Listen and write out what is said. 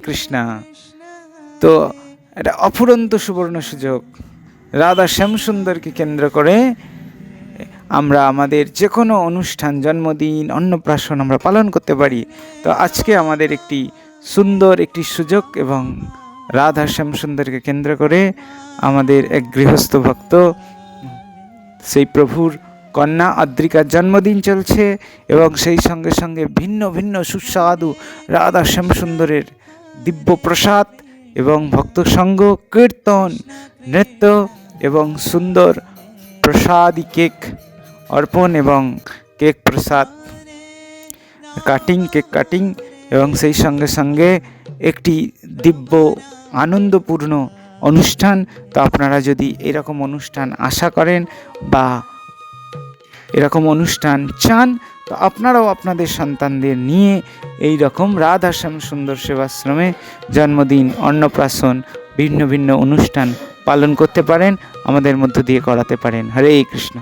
কৃষ্ণ। তো এটা অফুরন্ত সুবর্ণ সুযোগ। রাধা শ্যামসুন্দরকে কেন্দ্র করে আমরা আমাদের যে কোনো অনুষ্ঠান, জন্মদিন, অন্নপ্রাশন আমরা পালন করতে পারি। তো আজকে আমাদের একটি সুন্দর একটি সুযোগ, এবং রাধা শ্যামসুন্দরকে কেন্দ্র করে আমাদের এক গৃহস্থ ভক্ত সেই প্রভুর কন্যা আদ্রিকার জন্মদিন চলছে, এবং সেই সঙ্গে সঙ্গে ভিন্ন ভিন্ন সুস্বাদু রাধা শ্যামসুন্দরের দিব্য প্রসাদ এবং ভক্ত সঙ্গ, কীর্তন, নৃত্য এবং সুন্দর প্রসাদী কেক অর্পণ এবং কেক প্রসাদ কেক কাটিং, এবং সেই সঙ্গে সঙ্গে একটি দিব্য আনন্দপূর্ণ অনুষ্ঠান। তো আপনারা যদি এরকম অনুষ্ঠান আশা করেন বা এরকম অনুষ্ঠান চান, তো আপনারাও আপনাদের সন্তানদের নিয়ে এই রকম রাধা শ্যামসুন্দর সেবাশ্রমে জন্মদিন, অন্নপ্রাশন, ভিন্ন ভিন্ন অনুষ্ঠান পালন করতে পারেন, আমাদের মধ্য দিয়ে করাতে পারেন। হরে কৃষ্ণ।